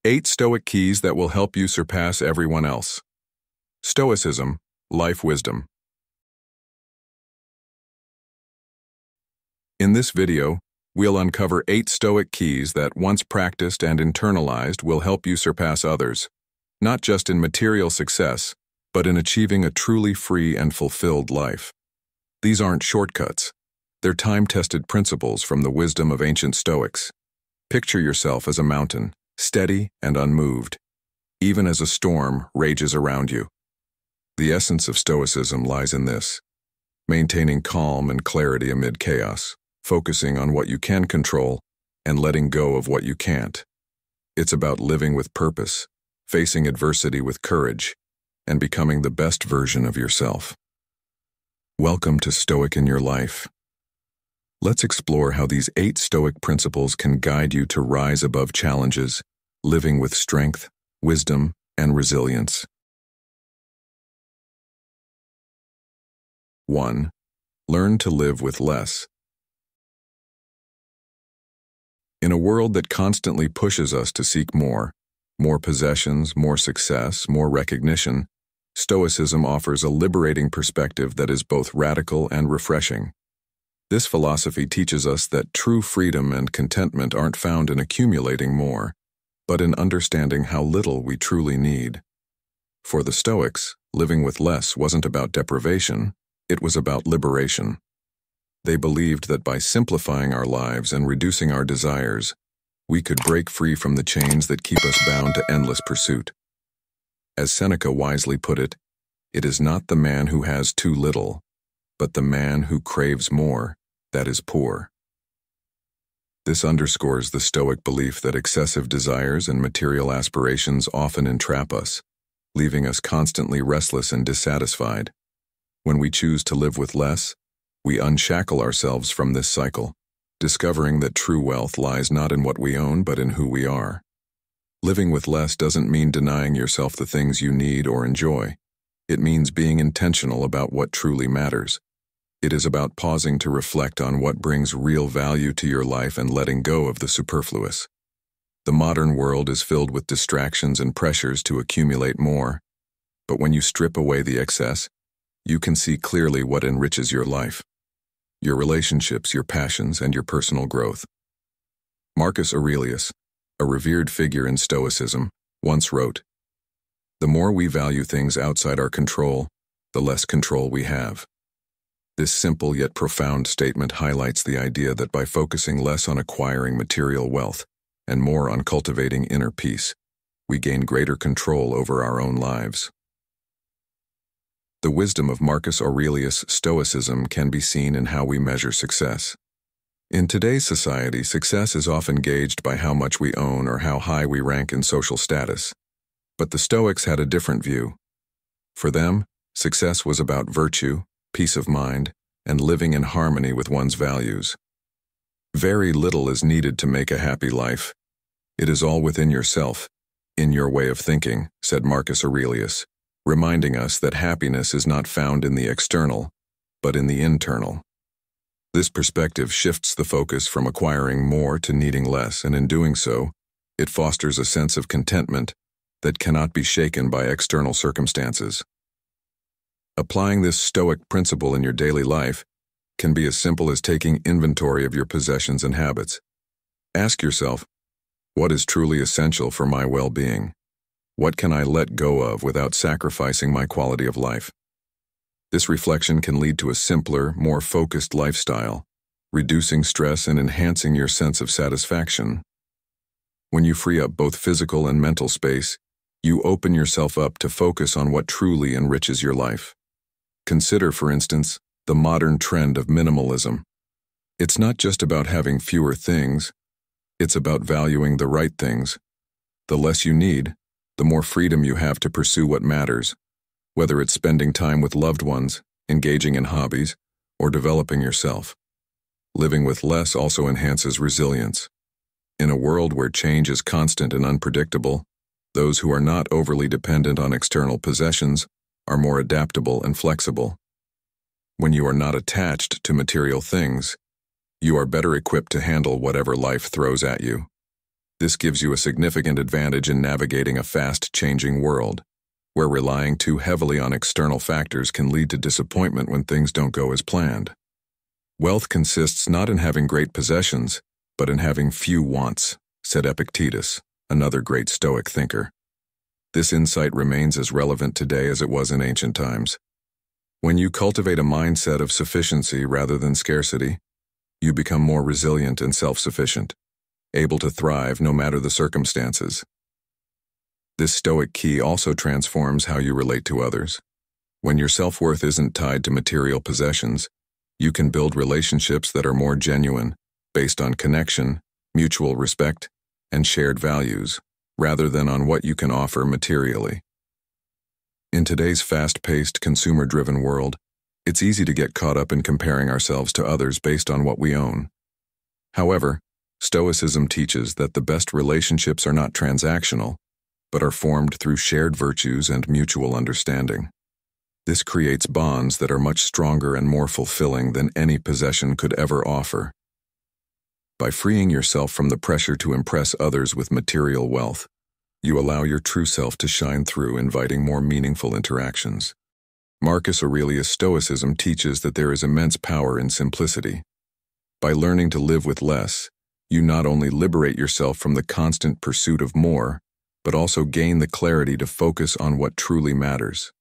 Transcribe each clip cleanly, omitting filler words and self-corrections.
8 Stoic keys that will help you surpass everyone else. Stoicism, life wisdom. In this video, we'll uncover 8 Stoic keys that, once practiced and internalized, will help you surpass others, not just in material success, but in achieving a truly free and fulfilled life. These aren't shortcuts. They're time-tested principles from the wisdom of ancient Stoics. Picture yourself as a mountain, steady and unmoved, even as a storm rages around you. The essence of Stoicism lies in this: maintaining calm and clarity amid chaos, focusing on what you can control and letting go of what you can't. It's about living with purpose, facing adversity with courage, and becoming the best version of yourself. Welcome to Stoic in Your Life. Let's explore how these 8 Stoic principles can guide you to rise above challenges, living with strength, wisdom, and resilience. 1. Learn to live with less. In a world that constantly pushes us to seek more possessions, more success, more recognition, Stoicism offers a liberating perspective that is both radical and refreshing. This philosophy teaches us that true freedom and contentment aren't found in accumulating more, but in understanding how little we truly need. For the Stoics, living with less wasn't about deprivation, it was about liberation. They believed that by simplifying our lives and reducing our desires, we could break free from the chains that keep us bound to endless pursuit. As Seneca wisely put it, it is not the man who has too little, but the man who craves more that is poor. This underscores the Stoic belief that excessive desires and material aspirations often entrap us, leaving us constantly restless and dissatisfied. When we choose to live with less, we unshackle ourselves from this cycle, discovering that true wealth lies not in what we own but in who we are. Living with less doesn't mean denying yourself the things you need or enjoy. It means being intentional about what truly matters. It is about pausing to reflect on what brings real value to your life and letting go of the superfluous. The modern world is filled with distractions and pressures to accumulate more, but when you strip away the excess, you can see clearly what enriches your life: your relationships, your passions, and your personal growth. Marcus Aurelius, a revered figure in Stoicism, once wrote, "The more we value things outside our control, the less control we have." This simple yet profound statement highlights the idea that by focusing less on acquiring material wealth and more on cultivating inner peace, we gain greater control over our own lives. The wisdom of Marcus Aurelius' Stoicism can be seen in how we measure success. In today's society, success is often gauged by how much we own or how high we rank in social status. But the Stoics had a different view. For them, success was about virtue, peace of mind, and living in harmony with one's values. Very little is needed to make a happy life. It is all within yourself, in your way of thinking, said Marcus Aurelius, reminding us that happiness is not found in the external, but in the internal. This perspective shifts the focus from acquiring more to needing less, and in doing so, it fosters a sense of contentment that cannot be shaken by external circumstances. Applying this Stoic principle in your daily life can be as simple as taking inventory of your possessions and habits. Ask yourself, what is truly essential for my well-being? What can I let go of without sacrificing my quality of life? This reflection can lead to a simpler, more focused lifestyle, reducing stress and enhancing your sense of satisfaction. When you free up both physical and mental space, you open yourself up to focus on what truly enriches your life. Consider, for instance, the modern trend of minimalism. It's not just about having fewer things, it's about valuing the right things. The less you need, the more freedom you have to pursue what matters, whether it's spending time with loved ones, engaging in hobbies, or developing yourself. Living with less also enhances resilience. In a world where change is constant and unpredictable, those who are not overly dependent on external possessions are more adaptable and flexible. When you are not attached to material things, you are better equipped to handle whatever life throws at you. This gives you a significant advantage in navigating a fast-changing world, where relying too heavily on external factors can lead to disappointment when things don't go as planned. Wealth consists not in having great possessions, but in having few wants, said Epictetus, another great Stoic thinker. This insight remains as relevant today as it was in ancient times. When you cultivate a mindset of sufficiency rather than scarcity, you become more resilient and self-sufficient, able to thrive no matter the circumstances. This Stoic key also transforms how you relate to others. When your self-worth isn't tied to material possessions, you can build relationships that are more genuine, based on connection, mutual respect, and shared values, rather than on what you can offer materially. In today's fast-paced, consumer-driven world, it's easy to get caught up in comparing ourselves to others based on what we own. However, Stoicism teaches that the best relationships are not transactional, but are formed through shared virtues and mutual understanding. This creates bonds that are much stronger and more fulfilling than any possession could ever offer. By freeing yourself from the pressure to impress others with material wealth, you allow your true self to shine through, inviting more meaningful interactions. Marcus Aurelius' Stoicism teaches that there is immense power in simplicity. By learning to live with less, you not only liberate yourself from the constant pursuit of more, but also gain the clarity to focus on what truly matters.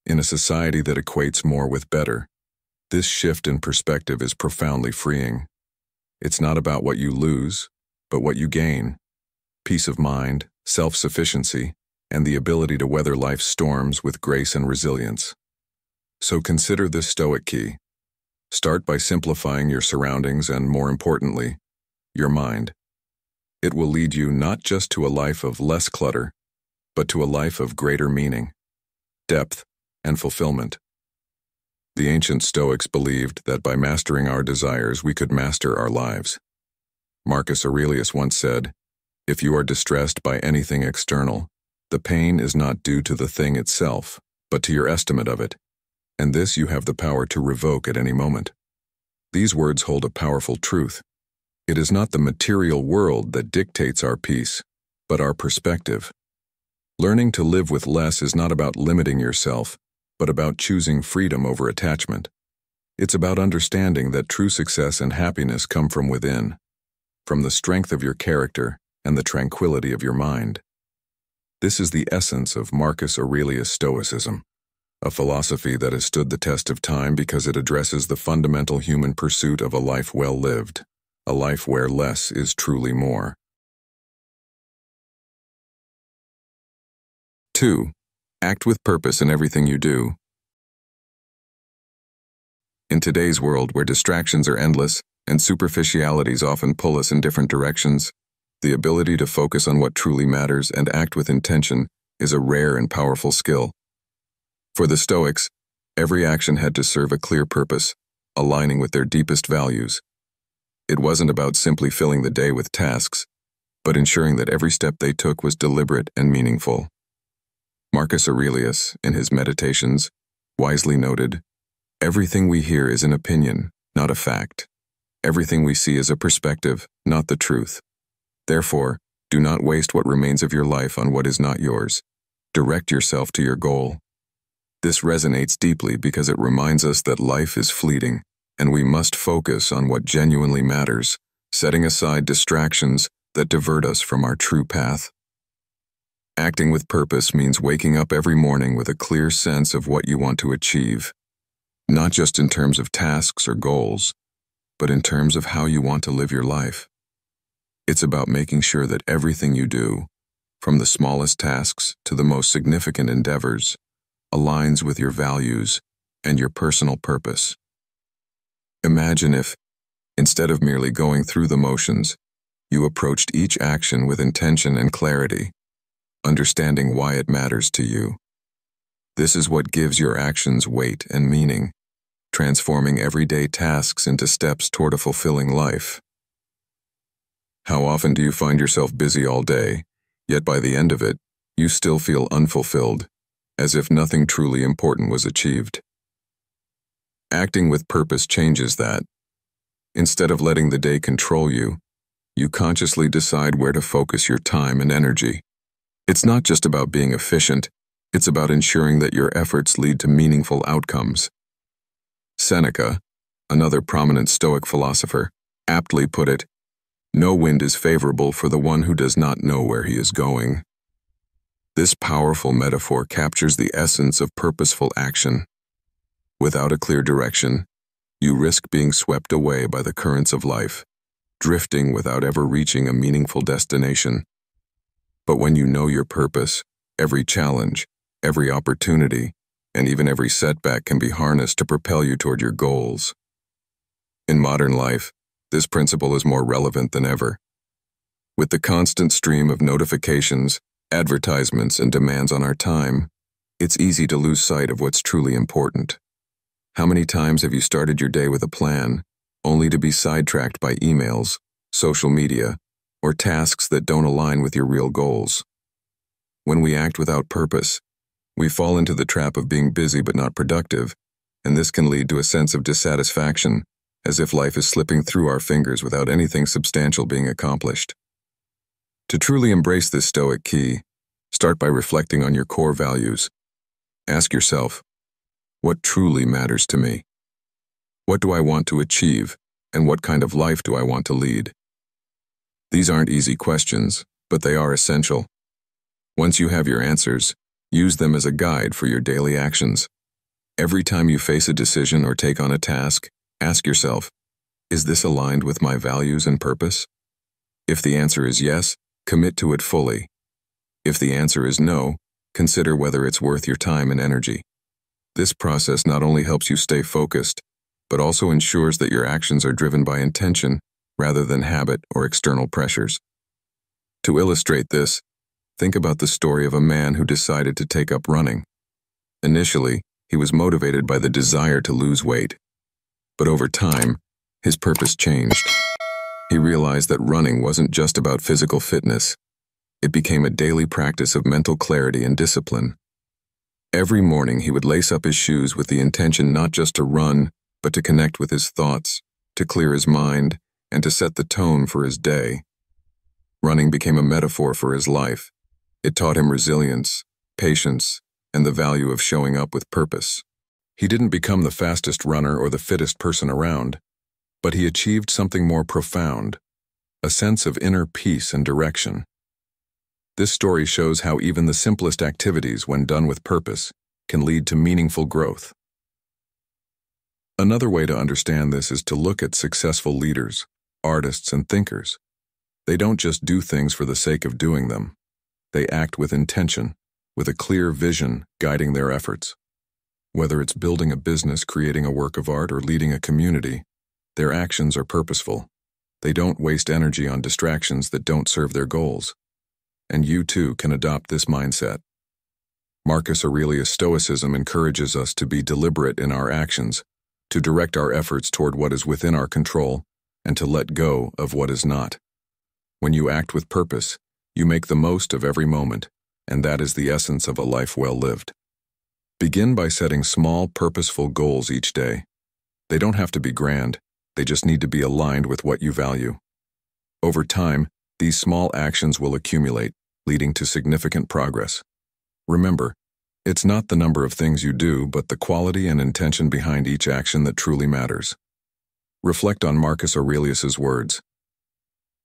In a society that equates more with better, this shift in perspective is profoundly freeing. It's not about what you lose, but what you gain: peace of mind, self-sufficiency, and the ability to weather life's storms with grace and resilience. So consider this Stoic key. Start by simplifying your surroundings and, more importantly, your mind. It will lead you not just to a life of less clutter, but to a life of greater meaning, depth, and fulfillment. The ancient Stoics believed that by mastering our desires we could master our lives. Marcus Aurelius once said, "If you are distressed by anything external, the pain is not due to the thing itself, but to your estimate of it, and this you have the power to revoke at any moment." These words hold a powerful truth. It is not the material world that dictates our peace, but our perspective. Learning to live with less is not about limiting yourself, but about choosing freedom over attachment. It's about understanding that true success and happiness come from within, from the strength of your character and the tranquility of your mind. This is the essence of Marcus Aurelius' Stoicism, a philosophy that has stood the test of time because it addresses the fundamental human pursuit of a life well lived, a life where less is truly more. 2. Act with purpose in everything you do. In today's world where distractions are endless and superficialities often pull us in different directions, the ability to focus on what truly matters and act with intention is a rare and powerful skill. For the Stoics, every action had to serve a clear purpose, aligning with their deepest values. It wasn't about simply filling the day with tasks, but ensuring that every step they took was deliberate and meaningful. Marcus Aurelius, in his Meditations, wisely noted, "Everything we hear is an opinion, not a fact. Everything we see is a perspective, not the truth. Therefore, do not waste what remains of your life on what is not yours. Direct yourself to your goal." This resonates deeply because it reminds us that life is fleeting, and we must focus on what genuinely matters, setting aside distractions that divert us from our true path. Acting with purpose means waking up every morning with a clear sense of what you want to achieve, not just in terms of tasks or goals, but in terms of how you want to live your life. It's about making sure that everything you do, from the smallest tasks to the most significant endeavors, aligns with your values and your personal purpose. Imagine if, instead of merely going through the motions, you approached each action with intention and clarity, understanding why it matters to you. This is what gives your actions weight and meaning, transforming everyday tasks into steps toward a fulfilling life. How often do you find yourself busy all day, yet by the end of it, you still feel unfulfilled, as if nothing truly important was achieved? Acting with purpose changes that. Instead of letting the day control you, You consciously decide where to focus your time and energy. It's not just about being efficient, it's about ensuring that your efforts lead to meaningful outcomes. Seneca, another prominent Stoic philosopher, aptly put it, "No wind is favorable for the one who does not know where he is going." This powerful metaphor captures the essence of purposeful action. Without a clear direction, you risk being swept away by the currents of life, drifting without ever reaching a meaningful destination. But when you know your purpose, every challenge, every opportunity, and even every setback can be harnessed to propel you toward your goals. In modern life, this principle is more relevant than ever. With the constant stream of notifications, advertisements, and demands on our time, it's easy to lose sight of what's truly important. How many times have you started your day with a plan, only to be sidetracked by emails, social media, or tasks that don't align with your real goals? When we act without purpose, we fall into the trap of being busy but not productive, and this can lead to a sense of dissatisfaction, as if life is slipping through our fingers without anything substantial being accomplished. To truly embrace this Stoic key, start by reflecting on your core values. Ask yourself, what truly matters to me? What do I want to achieve, and what kind of life do I want to lead? These aren't easy questions, but they are essential. Once you have your answers, use them as a guide for your daily actions. Every time you face a decision or take on a task, ask yourself, is this aligned with my values and purpose? If the answer is yes, commit to it fully. If the answer is no, consider whether it's worth your time and energy. This process not only helps you stay focused, but also ensures that your actions are driven by intention rather than habit or external pressures. To illustrate this, think about the story of a man who decided to take up running. Initially, he was motivated by the desire to lose weight. But over time, his purpose changed. He realized that running wasn't just about physical fitness. It became a daily practice of mental clarity and discipline. Every morning he would lace up his shoes with the intention not just to run, but to connect with his thoughts, to clear his mind, and to set the tone for his day. Running became a metaphor for his life. It taught him resilience, patience, and the value of showing up with purpose. He didn't become the fastest runner or the fittest person around, but he achieved something more profound, a sense of inner peace and direction. This story shows how even the simplest activities, when done with purpose, can lead to meaningful growth. Another way to understand this is to look at successful leaders, artists, and thinkers. They don't just do things for the sake of doing them. They act with intention, with a clear vision guiding their efforts. Whether it's building a business, creating a work of art, or leading a community, their actions are purposeful. They don't waste energy on distractions that don't serve their goals. And you too can adopt this mindset. Marcus Aurelius' Stoicism encourages us to be deliberate in our actions, to direct our efforts toward what is within our control, and to let go of what is not. When you act with purpose, you make the most of every moment, and that is the essence of a life well lived. Begin by setting small, purposeful goals each day. They don't have to be grand, they just need to be aligned with what you value. Over time, these small actions will accumulate, leading to significant progress. Remember, it's not the number of things you do, but the quality and intention behind each action that truly matters. Reflect on Marcus Aurelius' words.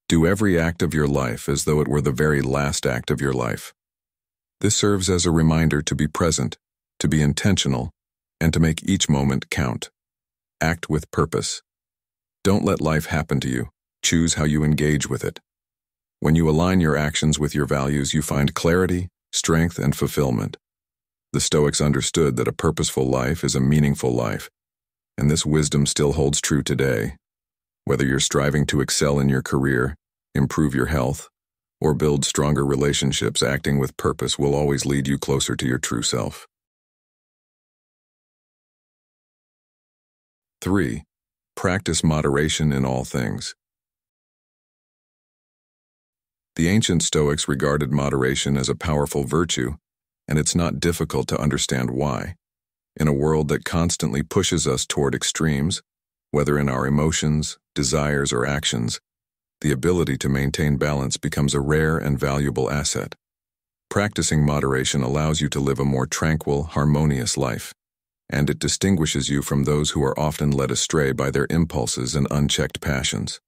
Do every act of your life as though it were the very last act of your life. This serves as a reminder to be present, to be intentional, and to make each moment count. Act with purpose. Don't let life happen to you. Choose how you engage with it. When you align your actions with your values, you find clarity, strength, and fulfillment. The Stoics understood that a purposeful life is a meaningful life, and this wisdom still holds true today. Whether you're striving to excel in your career, improve your health, or build stronger relationships, acting with purpose will always lead you closer to your true self. 3. Practice moderation in all things. The ancient Stoics regarded moderation as a powerful virtue, and it's not difficult to understand why. In a world that constantly pushes us toward extremes, whether in our emotions, desires, or actions, the ability to maintain balance becomes a rare and valuable asset. Practicing moderation allows you to live a more tranquil, harmonious life, and it distinguishes you from those who are often led astray by their impulses and unchecked passions.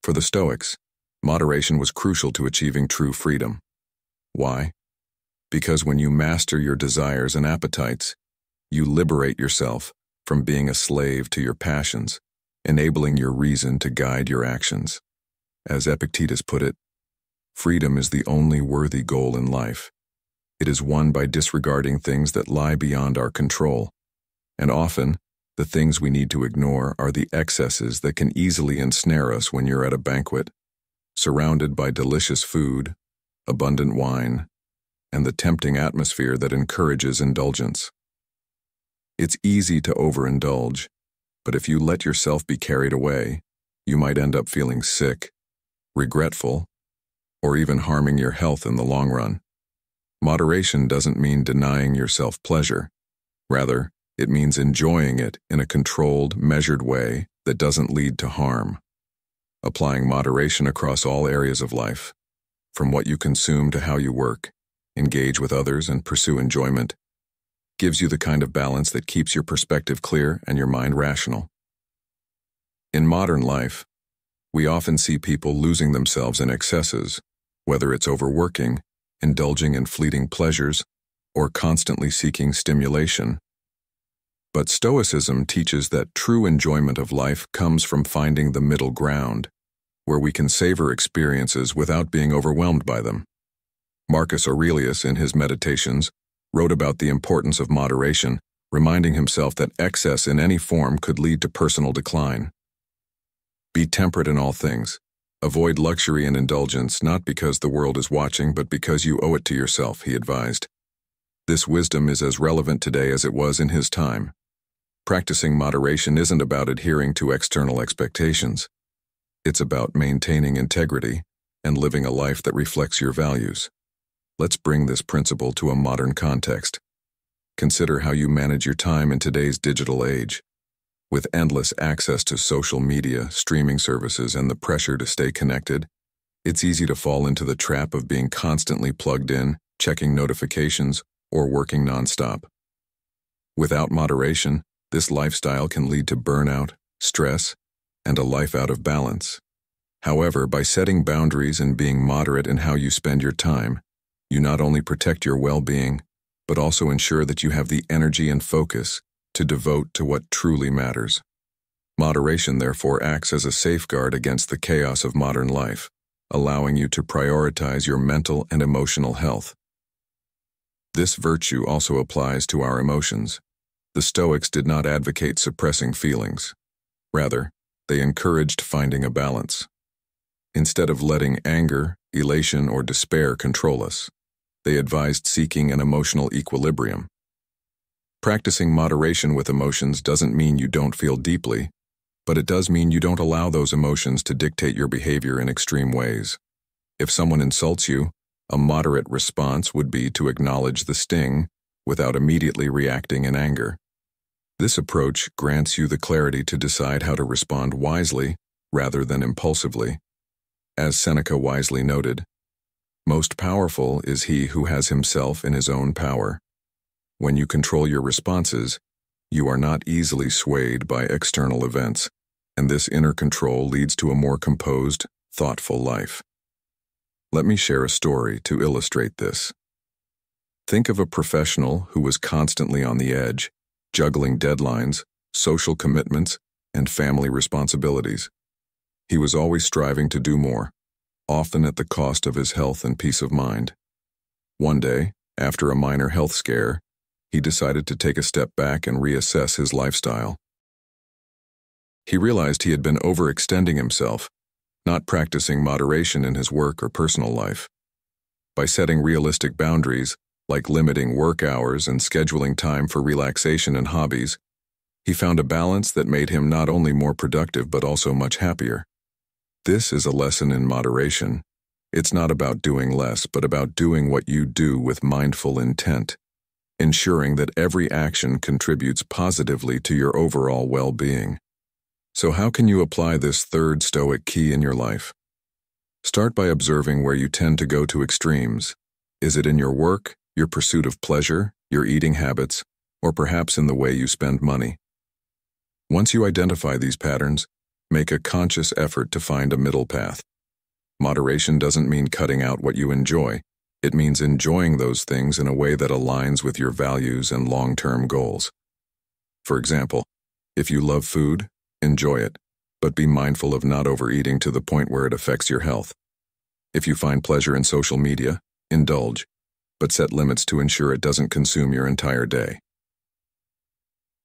For the Stoics, moderation was crucial to achieving true freedom. Why? Because when you master your desires and appetites, you liberate yourself from being a slave to your passions, enabling your reason to guide your actions. As Epictetus put it, freedom is the only worthy goal in life. It is won by disregarding things that lie beyond our control, and often, the things we need to ignore are the excesses that can easily ensnare us when you're at a banquet, surrounded by delicious food, abundant wine, and the tempting atmosphere that encourages indulgence. It's easy to overindulge, but if you let yourself be carried away, you might end up feeling sick, regretful, or even harming your health in the long run. Moderation doesn't mean denying yourself pleasure. Rather, it means enjoying it in a controlled, measured way that doesn't lead to harm. Applying moderation across all areas of life, from what you consume to how you work, engage with others, and pursue enjoyment, gives you the kind of balance that keeps your perspective clear and your mind rational. In modern life, we often see people losing themselves in excesses, whether it's overworking, indulging in fleeting pleasures, or constantly seeking stimulation. But Stoicism teaches that true enjoyment of life comes from finding the middle ground, where we can savor experiences without being overwhelmed by them. Marcus Aurelius, in his Meditations, wrote about the importance of moderation, reminding himself that excess in any form could lead to personal decline. Be temperate in all things. Avoid luxury and indulgence, not because the world is watching, but because you owe it to yourself, he advised. This wisdom is as relevant today as it was in his time. Practicing moderation isn't about adhering to external expectations. It's about maintaining integrity and living a life that reflects your values. Let's bring this principle to a modern context. Consider how you manage your time in today's digital age. With endless access to social media, streaming services, and the pressure to stay connected, it's easy to fall into the trap of being constantly plugged in, checking notifications, or working nonstop. Without moderation, this lifestyle can lead to burnout, stress, and a life out of balance. However, by setting boundaries and being moderate in how you spend your time, you not only protect your well-being, but also ensure that you have the energy and focus to devote to what truly matters. Moderation, therefore, acts as a safeguard against the chaos of modern life, allowing you to prioritize your mental and emotional health. This virtue also applies to our emotions. The Stoics did not advocate suppressing feelings. Rather, they encouraged finding a balance. Instead of letting anger, elation, or despair control us, they advised seeking an emotional equilibrium. Practicing moderation with emotions doesn't mean you don't feel deeply, but it does mean you don't allow those emotions to dictate your behavior in extreme ways. If someone insults you, a moderate response would be to acknowledge the sting without immediately reacting in anger. This approach grants you the clarity to decide how to respond wisely rather than impulsively. As Seneca wisely noted, "Most powerful is he who has himself in his own power." When you control your responses, you are not easily swayed by external events, and this inner control leads to a more composed, thoughtful life. Let me share a story to illustrate this. Think of a professional who was constantly on the edge, juggling deadlines, social commitments, and family responsibilities. He was always striving to do more, often at the cost of his health and peace of mind. One day, after a minor health scare, he decided to take a step back and reassess his lifestyle. He realized he had been overextending himself, not practicing moderation in his work or personal life. By setting realistic boundaries, like limiting work hours and scheduling time for relaxation and hobbies, he found a balance that made him not only more productive but also much happier. This is a lesson in moderation. It's not about doing less, but about doing what you do with mindful intent, ensuring that every action contributes positively to your overall well-being. So how can you apply this third Stoic key in your life? Start by observing where you tend to go to extremes. Is it in your work, your pursuit of pleasure, your eating habits, or perhaps in the way you spend money? Once you identify these patterns, make a conscious effort to find a middle path. Moderation doesn't mean cutting out what you enjoy. It means enjoying those things in a way that aligns with your values and long-term goals. For example, if you love food, enjoy it, but be mindful of not overeating to the point where it affects your health. If you find pleasure in social media, indulge, but set limits to ensure it doesn't consume your entire day.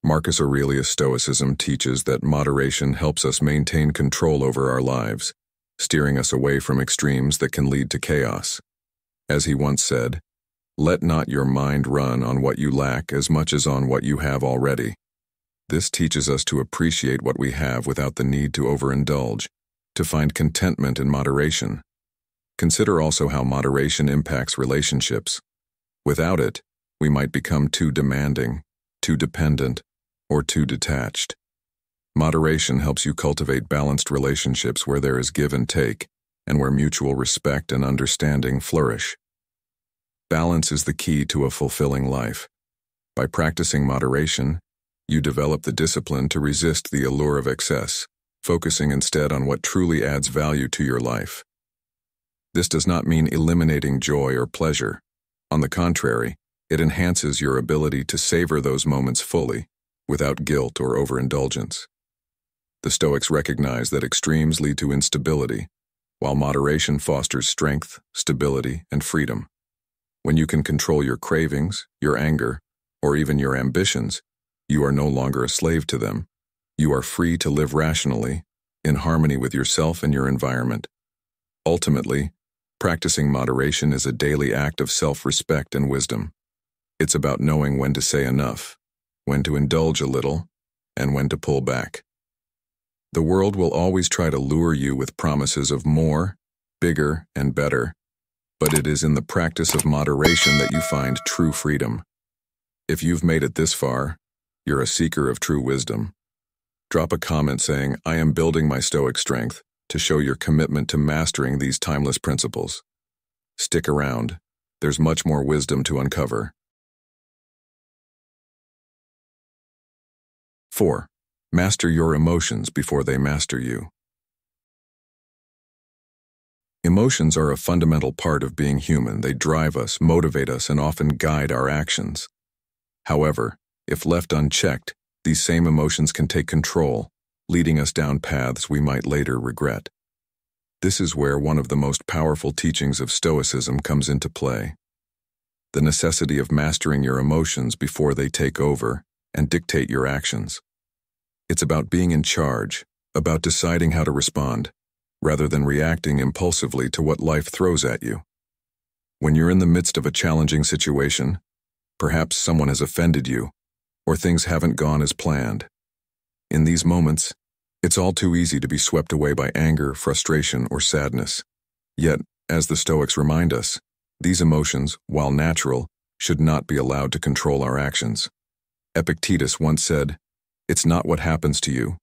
Marcus Aurelius' Stoicism teaches that moderation helps us maintain control over our lives, steering us away from extremes that can lead to chaos. As he once said, "Let not your mind run on what you lack as much as on what you have already." This teaches us to appreciate what we have without the need to overindulge, to find contentment in moderation. Consider also how moderation impacts relationships. Without it, we might become too demanding, too dependent, or too detached. Moderation helps you cultivate balanced relationships where there is give and take, and where mutual respect and understanding flourish. Balance is the key to a fulfilling life. By practicing moderation, you develop the discipline to resist the allure of excess, focusing instead on what truly adds value to your life. This does not mean eliminating joy or pleasure. On the contrary, it enhances your ability to savor those moments fully, without guilt or overindulgence. The Stoics recognize that extremes lead to instability, while moderation fosters strength, stability, and freedom. When you can control your cravings, your anger, or even your ambitions, you are no longer a slave to them. You are free to live rationally, in harmony with yourself and your environment. Ultimately, practicing moderation is a daily act of self-respect and wisdom. It's about knowing when to say enough, when to indulge a little, and when to pull back. The world will always try to lure you with promises of more, bigger, and better, but it is in the practice of moderation that you find true freedom. If you've made it this far, you're a seeker of true wisdom. Drop a comment saying, "I am building my Stoic strength," to show your commitment to mastering these timeless principles. Stick around. There's much more wisdom to uncover. 4. Master your emotions before they master you. Emotions are a fundamental part of being human. They drive us, motivate us, and often guide our actions. However, if left unchecked, these same emotions can take control, leading us down paths we might later regret. This is where one of the most powerful teachings of Stoicism comes into play: the necessity of mastering your emotions before they take over and dictate your actions. It's about being in charge, about deciding how to respond, rather than reacting impulsively to what life throws at you. When you're in the midst of a challenging situation, perhaps someone has offended you, or things haven't gone as planned. In these moments, it's all too easy to be swept away by anger, frustration, or sadness. Yet, as the Stoics remind us, these emotions, while natural, should not be allowed to control our actions. Epictetus once said, "It's not what happens to you,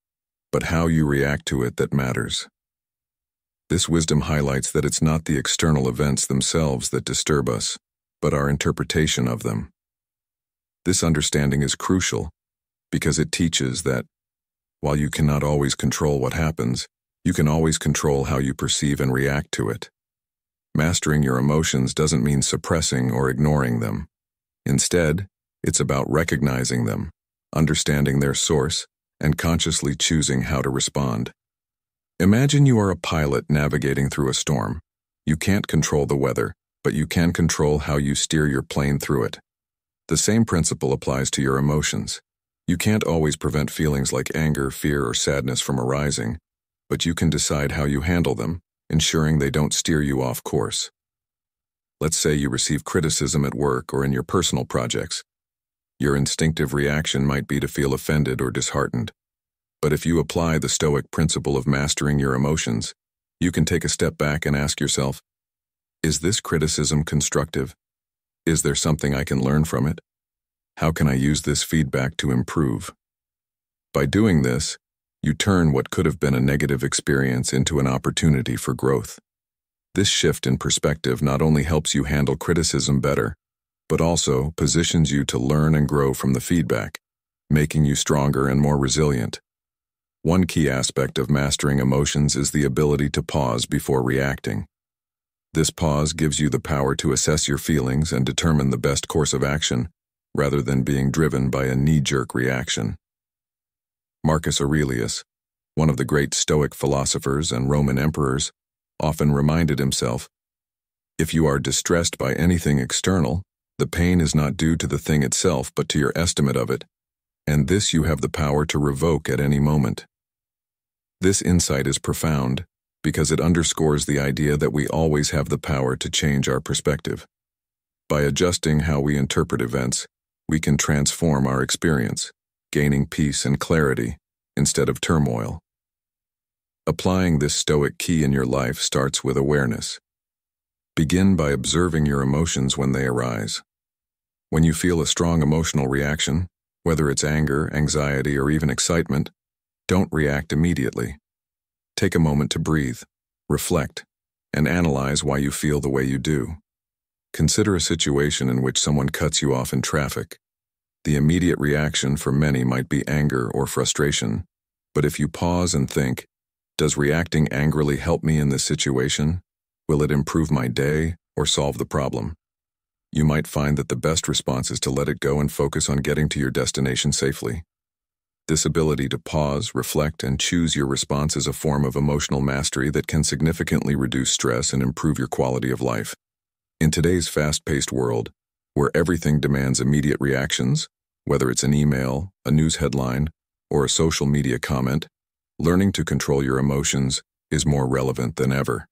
but how you react to it that matters." This wisdom highlights that it's not the external events themselves that disturb us, but our interpretation of them. This understanding is crucial because it teaches that, while you cannot always control what happens, you can always control how you perceive and react to it. Mastering your emotions doesn't mean suppressing or ignoring them. Instead, it's about recognizing them, understanding their source, and consciously choosing how to respond. Imagine you are a pilot navigating through a storm. You can't control the weather, but you can control how you steer your plane through it. The same principle applies to your emotions. You can't always prevent feelings like anger, fear, or sadness from arising, but you can decide how you handle them, ensuring they don't steer you off course. Let's say you receive criticism at work or in your personal projects. Your instinctive reaction might be to feel offended or disheartened. But if you apply the Stoic principle of mastering your emotions, you can take a step back and ask yourself, is this criticism constructive? Is there something I can learn from it? How can I use this feedback to improve? By doing this, You turn what could have been a negative experience into an opportunity for growth. This shift in perspective not only helps you handle criticism better, but also positions you to learn and grow from the feedback, making you stronger and more resilient. One key aspect of mastering emotions is the ability to pause before reacting. This pause gives you the power to assess your feelings and determine the best course of action, rather than being driven by a knee-jerk reaction. Marcus Aurelius, one of the great Stoic philosophers and Roman emperors, often reminded himself, "If you are distressed by anything external, the pain is not due to the thing itself but to your estimate of it, and this you have the power to revoke at any moment." This insight is profound because it underscores the idea that we always have the power to change our perspective. By adjusting how we interpret events, we can transform our experience, gaining peace and clarity instead of turmoil. Applying this Stoic key in your life starts with awareness. Begin by observing your emotions when they arise. When you feel a strong emotional reaction, whether it's anger, anxiety, or even excitement, don't react immediately. Take a moment to breathe, reflect, and analyze why you feel the way you do. Consider a situation in which someone cuts you off in traffic. The immediate reaction for many might be anger or frustration, but if you pause and think, does reacting angrily help me in this situation? Will it improve my day or solve the problem? You might find that the best response is to let it go and focus on getting to your destination safely. This ability to pause, reflect, and choose your response is a form of emotional mastery that can significantly reduce stress and improve your quality of life. In today's fast-paced world, where everything demands immediate reactions, whether it's an email, a news headline, or a social media comment, learning to control your emotions is more relevant than ever.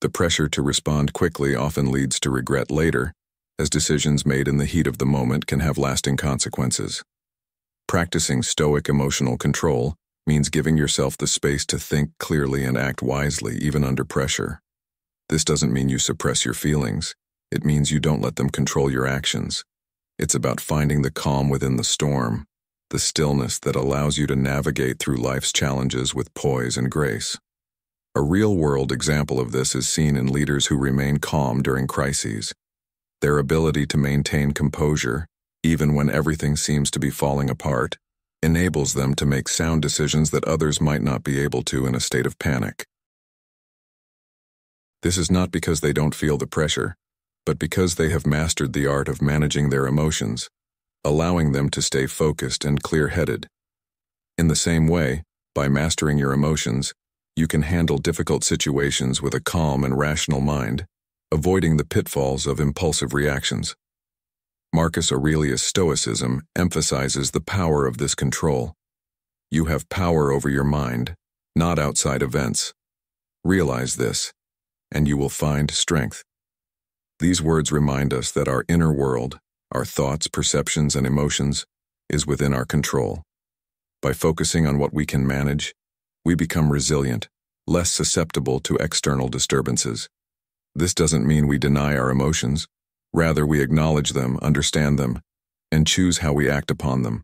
The pressure to respond quickly often leads to regret later, as decisions made in the heat of the moment can have lasting consequences. Practicing Stoic emotional control means giving yourself the space to think clearly and act wisely even under pressure. This doesn't mean you suppress your feelings. It means you don't let them control your actions. It's about finding the calm within the storm, the stillness that allows you to navigate through life's challenges with poise and grace. A real-world example of this is seen in leaders who remain calm during crises. Their ability to maintain composure, even when everything seems to be falling apart, enables them to make sound decisions that others might not be able to in a state of panic. This is not because they don't feel the pressure, but because they have mastered the art of managing their emotions, allowing them to stay focused and clear-headed. In the same way, by mastering your emotions, you can handle difficult situations with a calm and rational mind, avoiding the pitfalls of impulsive reactions. Marcus Aurelius' Stoicism emphasizes the power of this control. You have power over your mind, not outside events. Realize this, and you will find strength. These words remind us that our inner world, our thoughts, perceptions, and emotions, is within our control. By focusing on what we can manage, we become resilient, less susceptible to external disturbances. This doesn't mean we deny our emotions. Rather, we acknowledge them, understand them, and choose how we act upon them.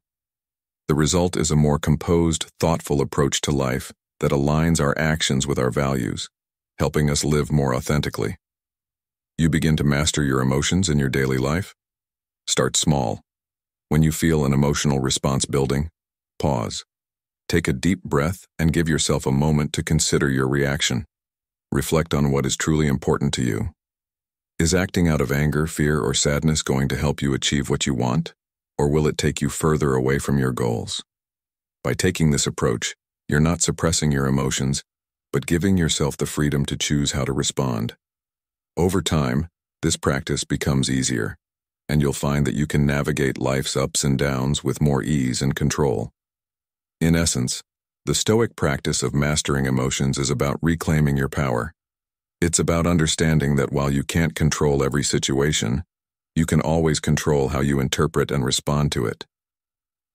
The result is a more composed, thoughtful approach to life that aligns our actions with our values, helping us live more authentically. You begin to master your emotions in your daily life? Start small. When you feel an emotional response building, pause. Take a deep breath and give yourself a moment to consider your reaction. Reflect on what is truly important to you. Is acting out of anger, fear, or sadness going to help you achieve what you want, or will it take you further away from your goals? By taking this approach, you're not suppressing your emotions, but giving yourself the freedom to choose how to respond. Over time, this practice becomes easier, and you'll find that you can navigate life's ups and downs with more ease and control. In essence, the Stoic practice of mastering emotions is about reclaiming your power. It's about understanding that while you can't control every situation, you can always control how you interpret and respond to it.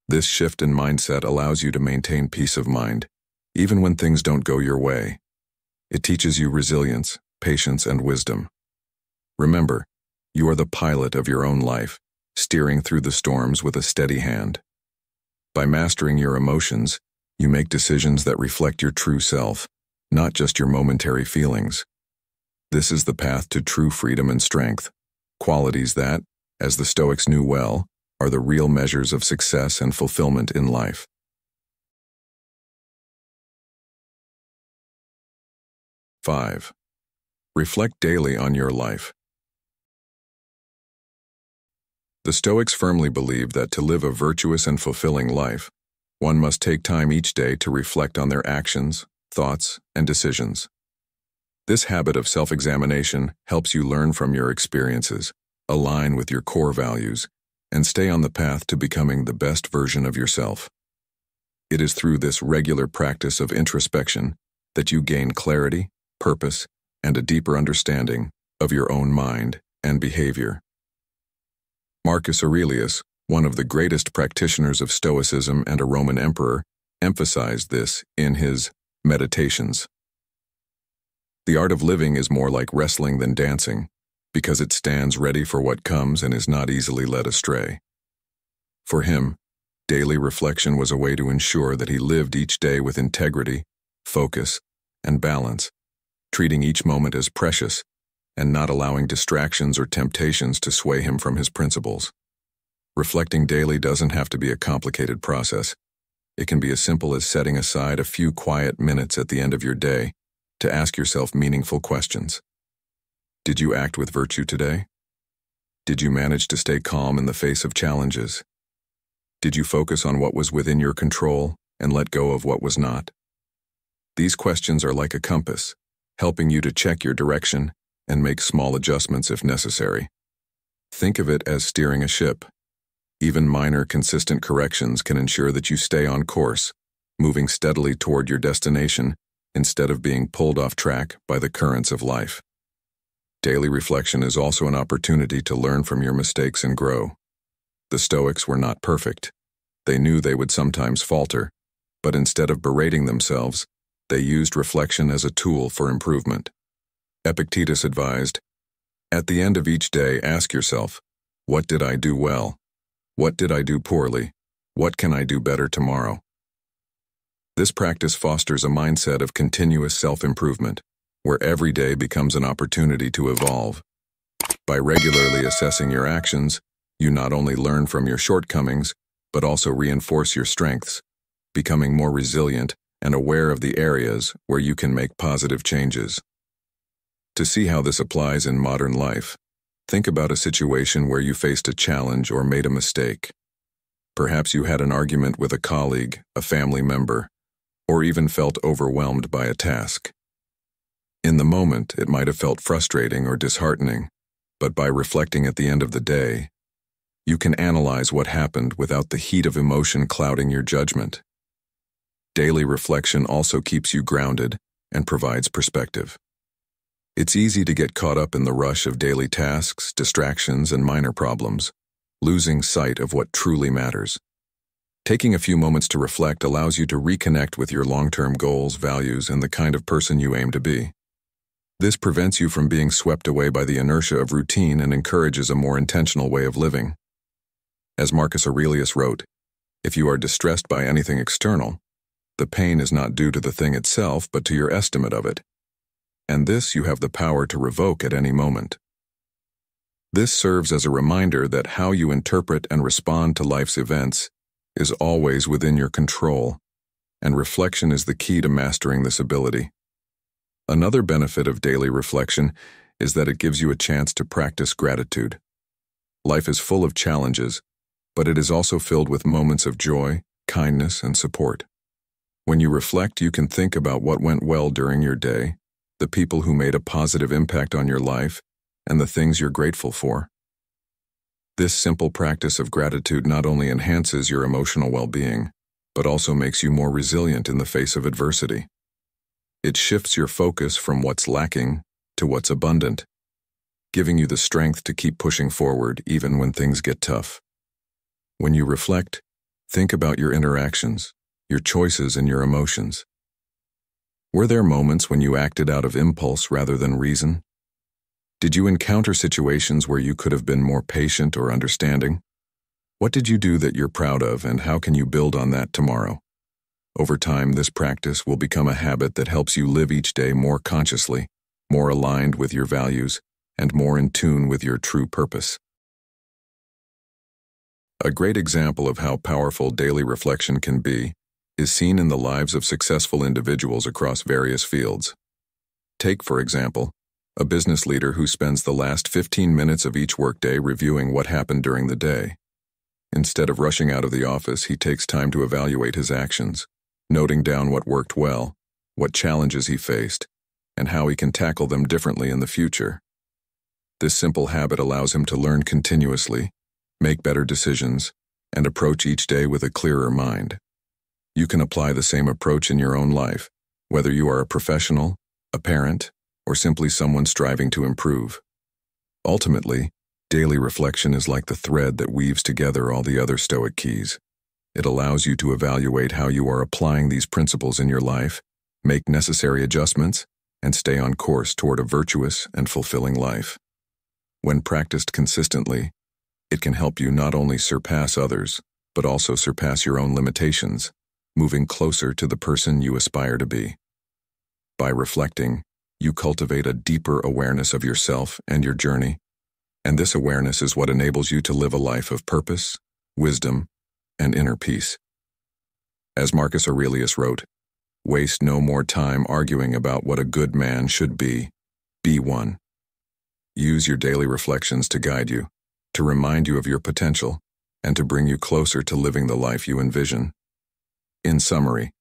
This shift in mindset allows you to maintain peace of mind, even when things don't go your way. It teaches you resilience, patience, and wisdom. Remember, you are the pilot of your own life, steering through the storms with a steady hand. By mastering your emotions, You make decisions that reflect your true self, not just your momentary feelings. This is the path to true freedom and strength, qualities that, as the Stoics knew well, are the real measures of success and fulfillment in life. 5. Reflect daily on your life. The Stoics firmly believed that to live a virtuous and fulfilling life, one must take time each day to reflect on their actions, thoughts, and decisions. This habit of self-examination helps you learn from your experiences, align with your core values, and stay on the path to becoming the best version of yourself. It is through this regular practice of introspection that you gain clarity, purpose, and a deeper understanding of your own mind and behavior. Marcus Aurelius, one of the greatest practitioners of Stoicism and a Roman emperor, emphasized this in his Meditations. The art of living is more like wrestling than dancing, because it stands ready for what comes and is not easily led astray. For him, daily reflection was a way to ensure that he lived each day with integrity, focus, and balance, treating each moment as precious and not allowing distractions or temptations to sway him from his principles. Reflecting daily doesn't have to be a complicated process. It can be as simple as setting aside a few quiet minutes at the end of your day to ask yourself meaningful questions. Did you act with virtue today? Did you manage to stay calm in the face of challenges? Did you focus on what was within your control and let go of what was not? These questions are like a compass, helping you to check your direction and make small adjustments if necessary. Think of it as steering a ship. Even minor, consistent corrections can ensure that you stay on course, moving steadily toward your destination instead of being pulled off track by the currents of life. Daily reflection is also an opportunity to learn from your mistakes and grow. The Stoics were not perfect. They knew they would sometimes falter, but instead of berating themselves, they used reflection as a tool for improvement. Epictetus advised, "At the end of each day, ask yourself, what did I do well? What did I do poorly? What can I do better tomorrow?" This practice fosters a mindset of continuous self-improvement, where every day becomes an opportunity to evolve. By regularly assessing your actions, you not only learn from your shortcomings, but also reinforce your strengths, becoming more resilient and aware of the areas where you can make positive changes. To see how this applies in modern life, think about a situation where you faced a challenge or made a mistake. Perhaps you had an argument with a colleague, a family member, or even felt overwhelmed by a task. In the moment, it might have felt frustrating or disheartening, but by reflecting at the end of the day, you can analyze what happened without the heat of emotion clouding your judgment. Daily reflection also keeps you grounded and provides perspective. It's easy to get caught up in the rush of daily tasks, distractions, and minor problems, losing sight of what truly matters. Taking a few moments to reflect allows you to reconnect with your long-term goals, values, and the kind of person you aim to be. This prevents you from being swept away by the inertia of routine and encourages a more intentional way of living. As Marcus Aurelius wrote, "If you are distressed by anything external, the pain is not due to the thing itself, but to your estimate of it. And this you have the power to revoke at any moment." This serves as a reminder that how you interpret and respond to life's events is always within your control, and reflection is the key to mastering this ability. Another benefit of daily reflection is that it gives you a chance to practice gratitude. Life is full of challenges, but it is also filled with moments of joy, kindness, and support. When you reflect, you can think about what went well during your day, the people who made a positive impact on your life, and the things you're grateful for. This simple practice of gratitude not only enhances your emotional well-being, but also makes you more resilient in the face of adversity. It shifts your focus from what's lacking to what's abundant, giving you the strength to keep pushing forward even when things get tough. When you reflect, think about your interactions, your choices, and your emotions. Were there moments when you acted out of impulse rather than reason? Did you encounter situations where you could have been more patient or understanding? What did you do that you're proud of, and how can you build on that tomorrow? Over time, this practice will become a habit that helps you live each day more consciously, more aligned with your values, and more in tune with your true purpose. A great example of how powerful daily reflection can be is seen in the lives of successful individuals across various fields. Take, for example, a business leader who spends the last 15 minutes of each workday reviewing what happened during the day. Instead of rushing out of the office, he takes time to evaluate his actions, noting down what worked well, what challenges he faced, and how he can tackle them differently in the future. This simple habit allows him to learn continuously, make better decisions, and approach each day with a clearer mind. You can apply the same approach in your own life, whether you are a professional, a parent, or simply someone striving to improve. Ultimately, daily reflection is like the thread that weaves together all the other Stoic keys. It allows you to evaluate how you are applying these principles in your life, make necessary adjustments, and stay on course toward a virtuous and fulfilling life. When practiced consistently, it can help you not only surpass others, but also surpass your own limitations, moving closer to the person you aspire to be. By reflecting, you cultivate a deeper awareness of yourself and your journey, and this awareness is what enables you to live a life of purpose, wisdom, and inner peace. As Marcus Aurelius wrote, "Waste no more time arguing about what a good man should be one." Use your daily reflections to guide you, to remind you of your potential, and to bring you closer to living the life you envision. In summary,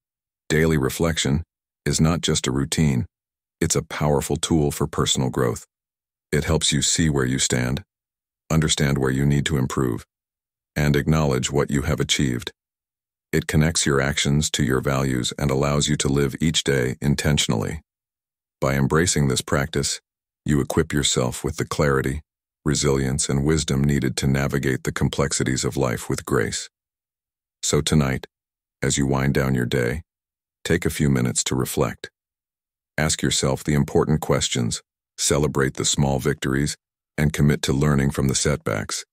daily reflection is not just a routine, it's a powerful tool for personal growth. It helps you see where you stand, understand where you need to improve, and acknowledge what you have achieved. It connects your actions to your values and allows you to live each day intentionally. By embracing this practice, you equip yourself with the clarity, resilience, and wisdom needed to navigate the complexities of life with grace. So tonight, as you wind down your day, take a few minutes to reflect. Ask yourself the important questions, celebrate the small victories, and commit to learning from the setbacks.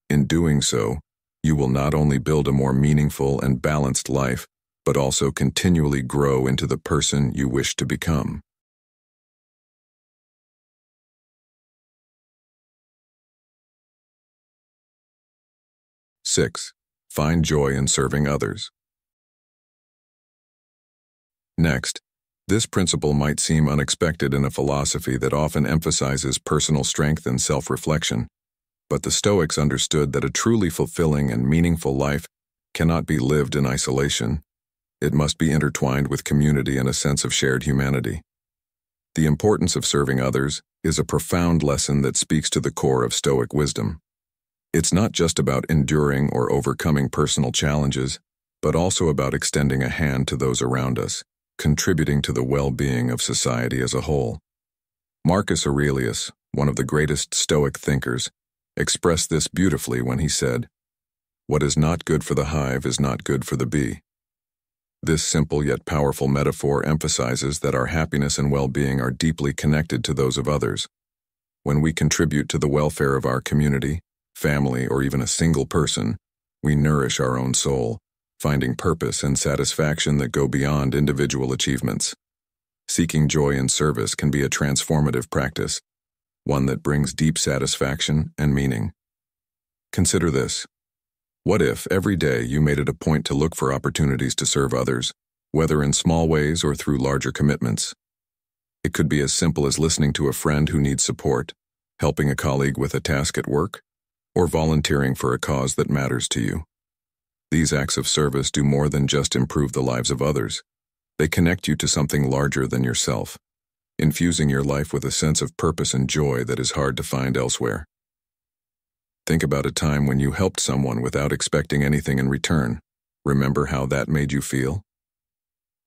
In doing so, you will not only build a more meaningful and balanced life, but also continually grow into the person you wish to become. Six, find joy in serving others. Next, this principle might seem unexpected in a philosophy that often emphasizes personal strength and self-reflection, but the Stoics understood that a truly fulfilling and meaningful life cannot be lived in isolation. It must be intertwined with community and a sense of shared humanity. The importance of serving others is a profound lesson that speaks to the core of Stoic wisdom. It's not just about enduring or overcoming personal challenges, but also about extending a hand to those around us, contributing to the well-being of society as a whole. Marcus Aurelius, one of the greatest Stoic thinkers, expressed this beautifully when he said, "What is not good for the hive is not good for the bee." This simple yet powerful metaphor emphasizes that our happiness and well-being are deeply connected to those of others. When we contribute to the welfare of our community, family, or even a single person, we nourish our own soul, finding purpose and satisfaction that go beyond individual achievements. Seeking joy in service can be a transformative practice, one that brings deep satisfaction and meaning. Consider this. What if every day you made it a point to look for opportunities to serve others, whether in small ways or through larger commitments? It could be as simple as listening to a friend who needs support, helping a colleague with a task at work, or volunteering for a cause that matters to you. These acts of service do more than just improve the lives of others. They connect you to something larger than yourself, infusing your life with a sense of purpose and joy that is hard to find elsewhere. Think about a time when you helped someone without expecting anything in return. Remember how that made you feel?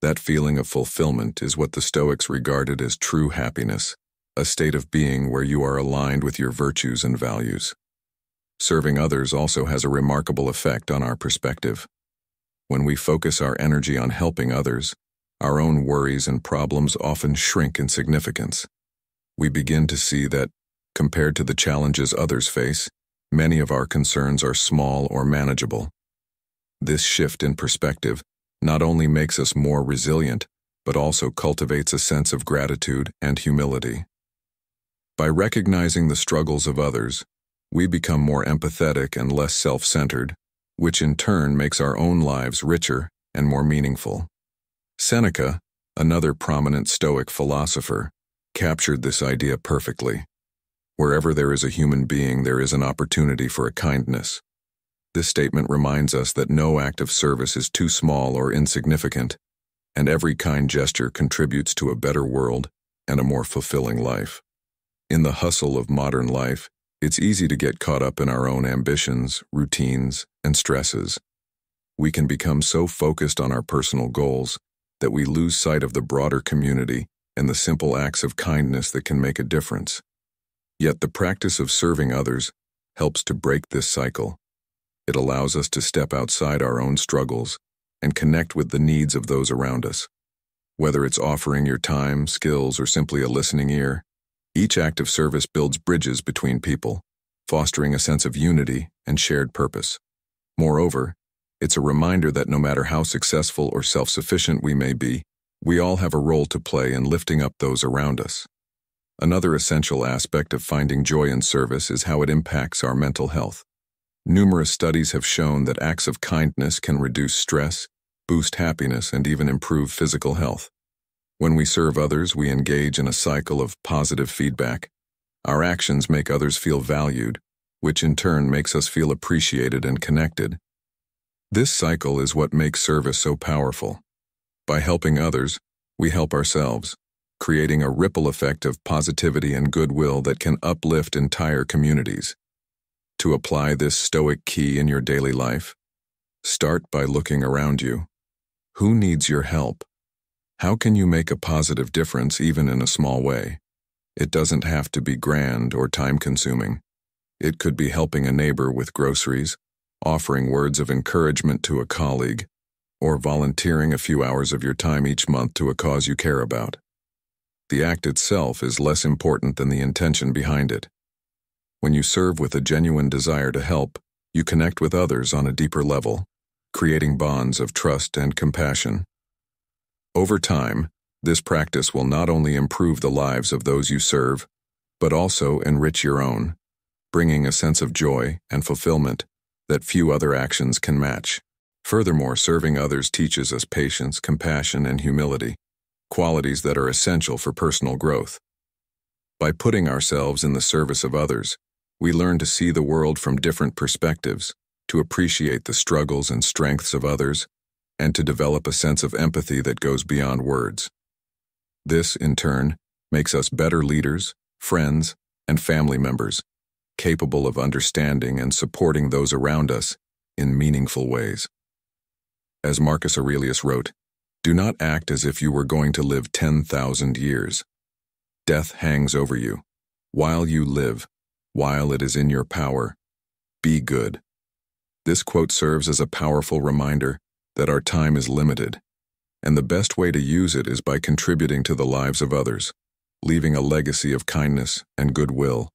That feeling of fulfillment is what the Stoics regarded as true happiness, a state of being where you are aligned with your virtues and values. Serving others also has a remarkable effect on our perspective. When we focus our energy on helping others, our own worries and problems often shrink in significance. We begin to see that, compared to the challenges others face, many of our concerns are small or manageable. This shift in perspective not only makes us more resilient, but also cultivates a sense of gratitude and humility. By recognizing the struggles of others, we become more empathetic and less self-centered, which in turn makes our own lives richer and more meaningful. Seneca, another prominent Stoic philosopher, captured this idea perfectly. Wherever there is a human being, there is an opportunity for a kindness. This statement reminds us that no act of service is too small or insignificant, and every kind gesture contributes to a better world and a more fulfilling life. In the hustle of modern life, it's easy to get caught up in our own ambitions, routines, and stresses. We can become so focused on our personal goals that we lose sight of the broader community and the simple acts of kindness that can make a difference. Yet the practice of serving others helps to break this cycle. It allows us to step outside our own struggles and connect with the needs of those around us. Whether it's offering your time, skills, or simply a listening ear, each act of service builds bridges between people, fostering a sense of unity and shared purpose. Moreover, it's a reminder that no matter how successful or self-sufficient we may be, we all have a role to play in lifting up those around us. Another essential aspect of finding joy in service is how it impacts our mental health. Numerous studies have shown that acts of kindness can reduce stress, boost happiness, and even improve physical health. When we serve others, we engage in a cycle of positive feedback. Our actions make others feel valued, which in turn makes us feel appreciated and connected. This cycle is what makes service so powerful. By helping others, we help ourselves, creating a ripple effect of positivity and goodwill that can uplift entire communities. To apply this Stoic key in your daily life, start by looking around you. Who needs your help? How can you make a positive difference even in a small way? It doesn't have to be grand or time-consuming. It could be helping a neighbor with groceries, offering words of encouragement to a colleague, or volunteering a few hours of your time each month to a cause you care about. The act itself is less important than the intention behind it. When you serve with a genuine desire to help, you connect with others on a deeper level, creating bonds of trust and compassion. Over time, this practice will not only improve the lives of those you serve, but also enrich your own, bringing a sense of joy and fulfillment that few other actions can match. Furthermore, serving others teaches us patience, compassion, and humility, qualities that are essential for personal growth. By putting ourselves in the service of others, we learn to see the world from different perspectives, to appreciate the struggles and strengths of others, and to develop a sense of empathy that goes beyond words. This, in turn, makes us better leaders, friends, and family members, capable of understanding and supporting those around us in meaningful ways. As Marcus Aurelius wrote, "Do not act as if you were going to live 10,000 years. Death hangs over you. While you live, while it is in your power, be good." This quote serves as a powerful reminder that our time is limited, and the best way to use it is by contributing to the lives of others, leaving a legacy of kindness and goodwill.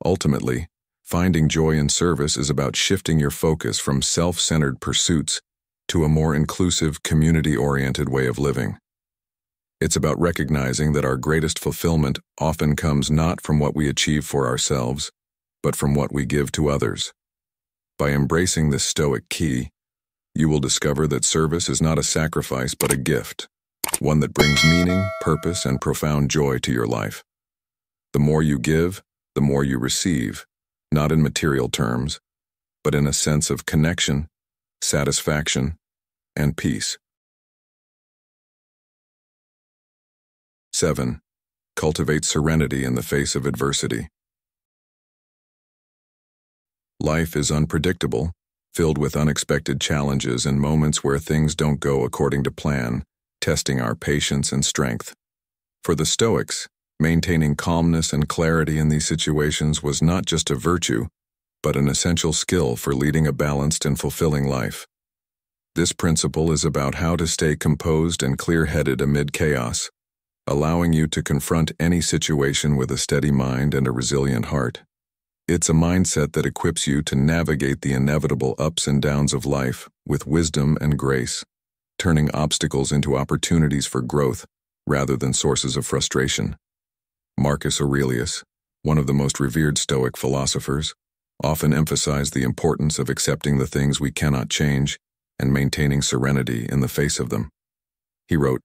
Ultimately, finding joy in service is about shifting your focus from self-centered pursuits to a more inclusive, community-oriented way of living. It's about recognizing that our greatest fulfillment often comes not from what we achieve for ourselves, but from what we give to others. By embracing this Stoic key, you will discover that service is not a sacrifice but a gift, one that brings meaning, purpose, and profound joy to your life. The more you give, the more you receive, not in material terms, but in a sense of connection, satisfaction, and peace. 7. Cultivate serenity in the face of adversity. Life is unpredictable, filled with unexpected challenges and moments where things don't go according to plan, testing our patience and strength. For the Stoics, maintaining calmness and clarity in these situations was not just a virtue, but an essential skill for leading a balanced and fulfilling life. This principle is about how to stay composed and clear-headed amid chaos, allowing you to confront any situation with a steady mind and a resilient heart. It's a mindset that equips you to navigate the inevitable ups and downs of life with wisdom and grace. turning obstacles into opportunities for growth rather than sources of frustration. Marcus Aurelius, one of the most revered Stoic philosophers, often emphasized the importance of accepting the things we cannot change and maintaining serenity in the face of them. He wrote,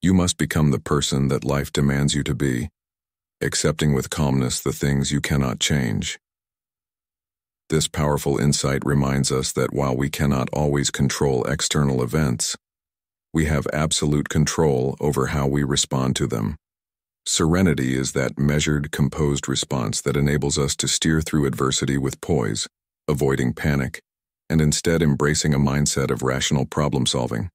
"You must become the person that life demands you to be, accepting with calmness the things you cannot change." This powerful insight reminds us that while we cannot always control external events, we have absolute control over how we respond to them. Serenity is that measured, composed response that enables us to steer through adversity with poise, avoiding panic, and instead embracing a mindset of rational problem-solving.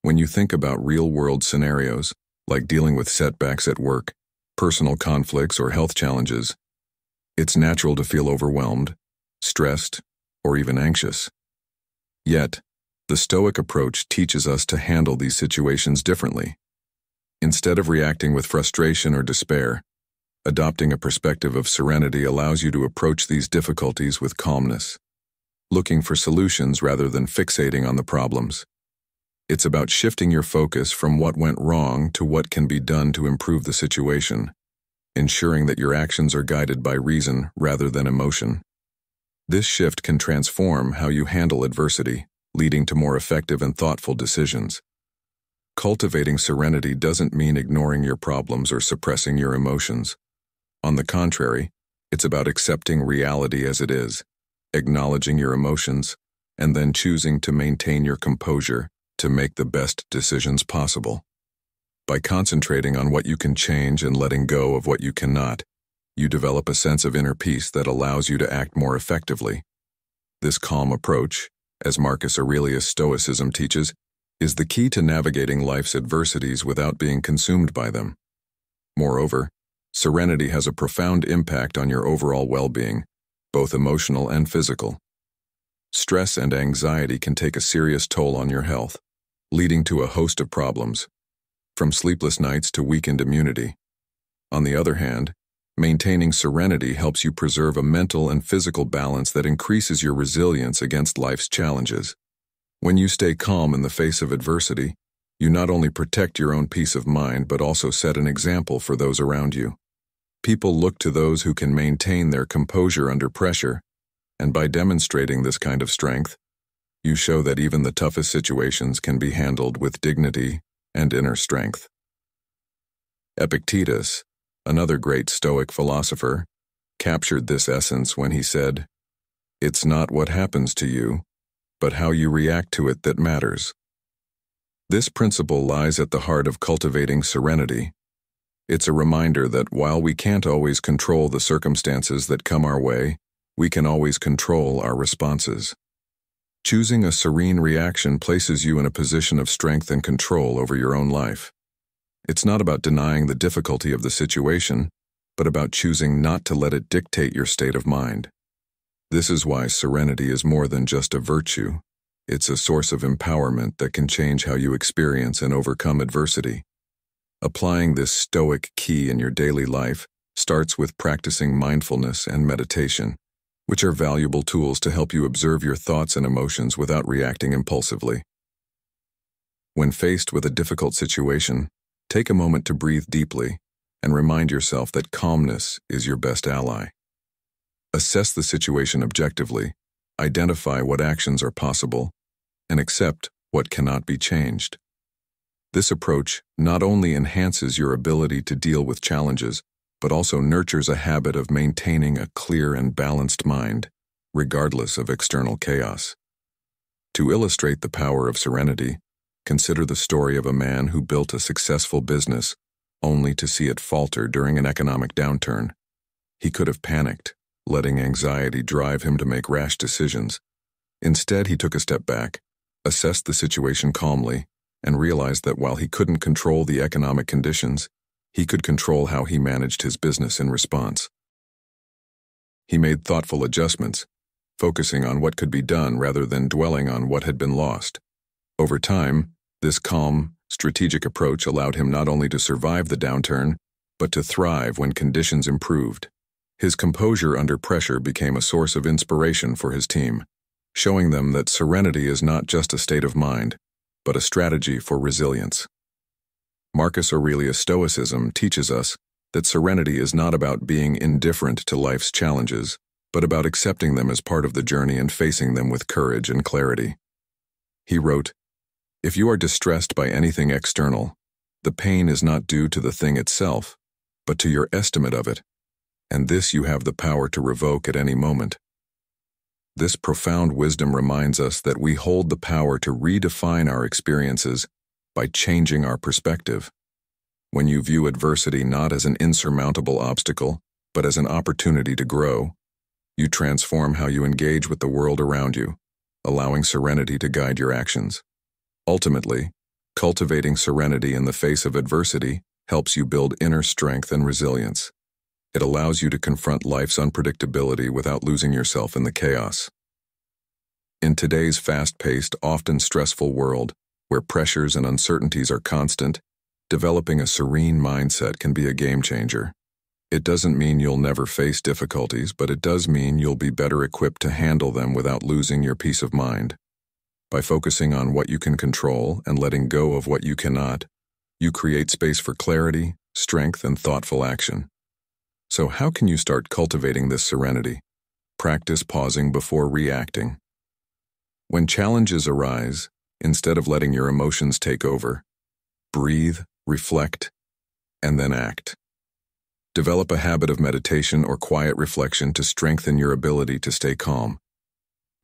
When you think about real-world scenarios, like dealing with setbacks at work, personal conflicts, or health challenges, it's natural to feel overwhelmed, stressed, or even anxious. Yet, the Stoic approach teaches us to handle these situations differently. Instead of reacting with frustration or despair, adopting a perspective of serenity allows you to approach these difficulties with calmness, looking for solutions rather than fixating on the problems. It's about shifting your focus from what went wrong to what can be done to improve the situation, ensuring that your actions are guided by reason rather than emotion. This shift can transform how you handle adversity, leading to more effective and thoughtful decisions. Cultivating serenity doesn't mean ignoring your problems or suppressing your emotions. On the contrary, it's about accepting reality as it is, acknowledging your emotions, and then choosing to maintain your composure to make the best decisions possible. By concentrating on what you can change and letting go of what you cannot, you develop a sense of inner peace that allows you to act more effectively. This calm approach, as Marcus Aurelius' Stoicism teaches, is the key to navigating life's adversities without being consumed by them. Moreover, serenity has a profound impact on your overall well-being, both emotional and physical. Stress and anxiety can take a serious toll on your health, leading to a host of problems, from sleepless nights to weakened immunity. On the other hand, maintaining serenity helps you preserve a mental and physical balance that increases your resilience against life's challenges. When you stay calm in the face of adversity, you not only protect your own peace of mind but also set an example for those around you. People look to those who can maintain their composure under pressure, and by demonstrating this kind of strength, you show that even the toughest situations can be handled with dignity and inner strength. Epictetus, another great Stoic philosopher, captured this essence when he said, "It's not what happens to you, but how you react to it that matters." This principle lies at the heart of cultivating serenity. It's a reminder that while we can't always control the circumstances that come our way, we can always control our responses. Choosing a serene reaction places you in a position of strength and control over your own life. It's not about denying the difficulty of the situation, but about choosing not to let it dictate your state of mind. This is why serenity is more than just a virtue. It's a source of empowerment that can change how you experience and overcome adversity. Applying this Stoic key in your daily life starts with practicing mindfulness and meditation, which are valuable tools to help you observe your thoughts and emotions without reacting impulsively. When faced with a difficult situation, take a moment to breathe deeply and remind yourself that calmness is your best ally. Assess the situation objectively, identify what actions are possible, and accept what cannot be changed. This approach not only enhances your ability to deal with challenges, but also nurtures a habit of maintaining a clear and balanced mind, regardless of external chaos. To illustrate the power of serenity, consider the story of a man who built a successful business only to see it falter during an economic downturn. He could have panicked, letting anxiety drive him to make rash decisions. Instead, he took a step back, assessed the situation calmly, and realized that while he couldn't control the economic conditions, he could control how he managed his business in response. He made thoughtful adjustments, focusing on what could be done rather than dwelling on what had been lost. Over time, this calm, strategic approach allowed him not only to survive the downturn, but to thrive when conditions improved. His composure under pressure became a source of inspiration for his team, showing them that serenity is not just a state of mind, but a strategy for resilience. Marcus Aurelius' Stoicism teaches us that serenity is not about being indifferent to life's challenges, but about accepting them as part of the journey and facing them with courage and clarity. He wrote, "If you are distressed by anything external, the pain is not due to the thing itself, but to your estimate of it, and this you have the power to revoke at any moment." This profound wisdom reminds us that we hold the power to redefine our experiences by changing our perspective. When you view adversity not as an insurmountable obstacle, but as an opportunity to grow, you transform how you engage with the world around you, allowing serenity to guide your actions. Ultimately, cultivating serenity in the face of adversity helps you build inner strength and resilience. It allows you to confront life's unpredictability without losing yourself in the chaos. In today's fast-paced, often stressful world, where pressures and uncertainties are constant, developing a serene mindset can be a game changer. It doesn't mean you'll never face difficulties, but it does mean you'll be better equipped to handle them without losing your peace of mind. By focusing on what you can control and letting go of what you cannot, you create space for clarity, strength, and thoughtful action. So how can you start cultivating this serenity? Practice pausing before reacting. When challenges arise, instead of letting your emotions take over, breathe, reflect, and then act. Develop a habit of meditation or quiet reflection to strengthen your ability to stay calm.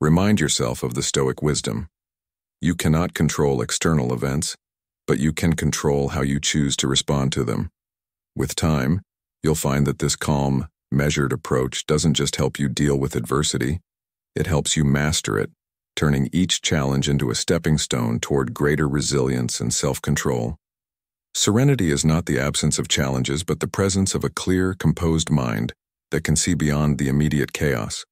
Remind yourself of the Stoic wisdom. You cannot control external events, but you can control how you choose to respond to them. With time, you'll find that this calm, measured approach doesn't just help you deal with adversity, it helps you master it, turning each challenge into a stepping stone toward greater resilience and self-control. Serenity is not the absence of challenges, but the presence of a clear, composed mind that can see beyond the immediate chaos.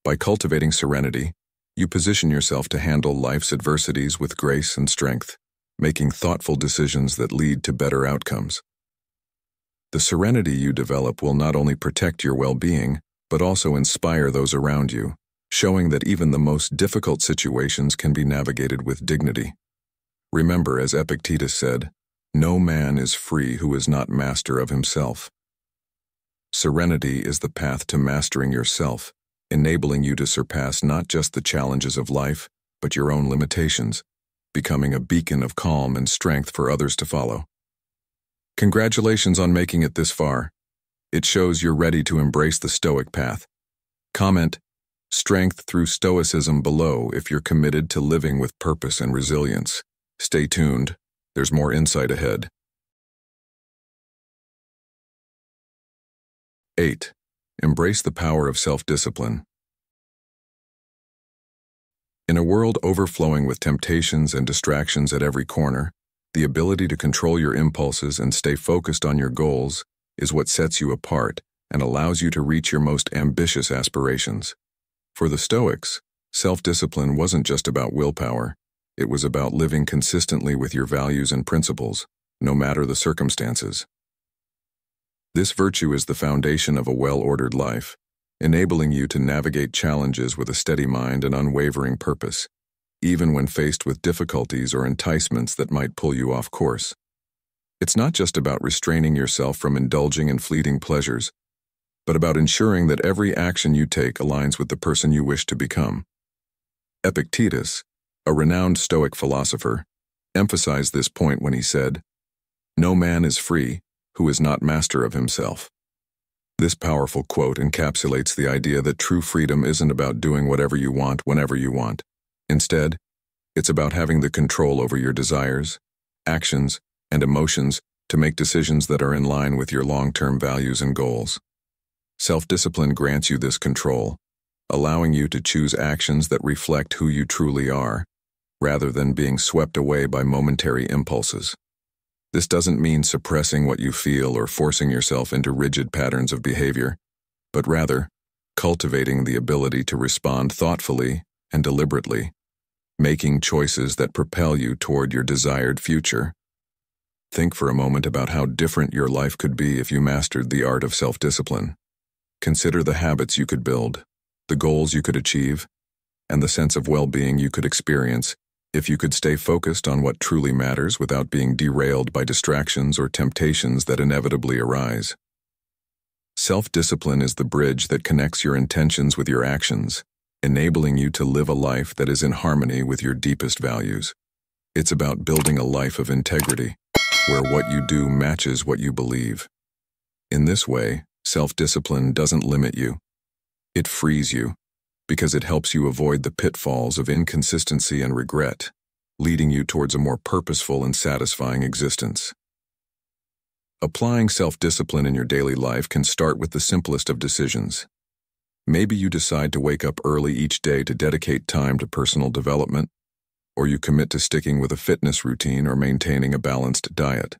By cultivating serenity, you position yourself to handle life's adversities with grace and strength, making thoughtful decisions that lead to better outcomes. The serenity you develop will not only protect your well-being, but also inspire those around you, showing that even the most difficult situations can be navigated with dignity. Remember, as Epictetus said, "No man is free who is not master of himself." Serenity is the path to mastering yourself, enabling you to surpass not just the challenges of life, but your own limitations, becoming a beacon of calm and strength for others to follow. Congratulations on making it this far. It shows you're ready to embrace the Stoic path. Comment "Strength through Stoicism" below if you're committed to living with purpose and resilience. Stay tuned. There's more insight ahead. 8. Embrace the power of self-discipline. In a world overflowing with temptations and distractions at every corner, the ability to control your impulses and stay focused on your goals is what sets you apart and allows you to reach your most ambitious aspirations. For the Stoics, self-discipline wasn't just about willpower. It was about living consistently with your values and principles, no matter the circumstances. This virtue is the foundation of a well-ordered life, enabling you to navigate challenges with a steady mind and unwavering purpose, even when faced with difficulties or enticements that might pull you off course. It's not just about restraining yourself from indulging in fleeting pleasures, but about ensuring that every action you take aligns with the person you wish to become. Epictetus, a renowned Stoic philosopher, emphasized this point when he said, "No man is free who is not master of himself." This powerful quote encapsulates the idea that true freedom isn't about doing whatever you want whenever you want. Instead, it's about having the control over your desires, actions, and emotions to make decisions that are in line with your long-term values and goals. Self-discipline grants you this control, allowing you to choose actions that reflect who you truly are, rather than being swept away by momentary impulses. This doesn't mean suppressing what you feel or forcing yourself into rigid patterns of behavior, but rather cultivating the ability to respond thoughtfully and deliberately, making choices that propel you toward your desired future. Think for a moment about how different your life could be if you mastered the art of self-discipline. Consider the habits you could build, the goals you could achieve, and the sense of well-being you could experience If you could stay focused on what truly matters without being derailed by distractions or temptations that inevitably arise. Self-discipline is the bridge that connects your intentions with your actions, enabling you to live a life that is in harmony with your deepest values. It's about building a life of integrity, where what you do matches what you believe. In this way, self-discipline doesn't limit you. It frees you, because it helps you avoid the pitfalls of inconsistency and regret, leading you towards a more purposeful and satisfying existence. Applying self-discipline in your daily life can start with the simplest of decisions. Maybe you decide to wake up early each day to dedicate time to personal development, or you commit to sticking with a fitness routine or maintaining a balanced diet.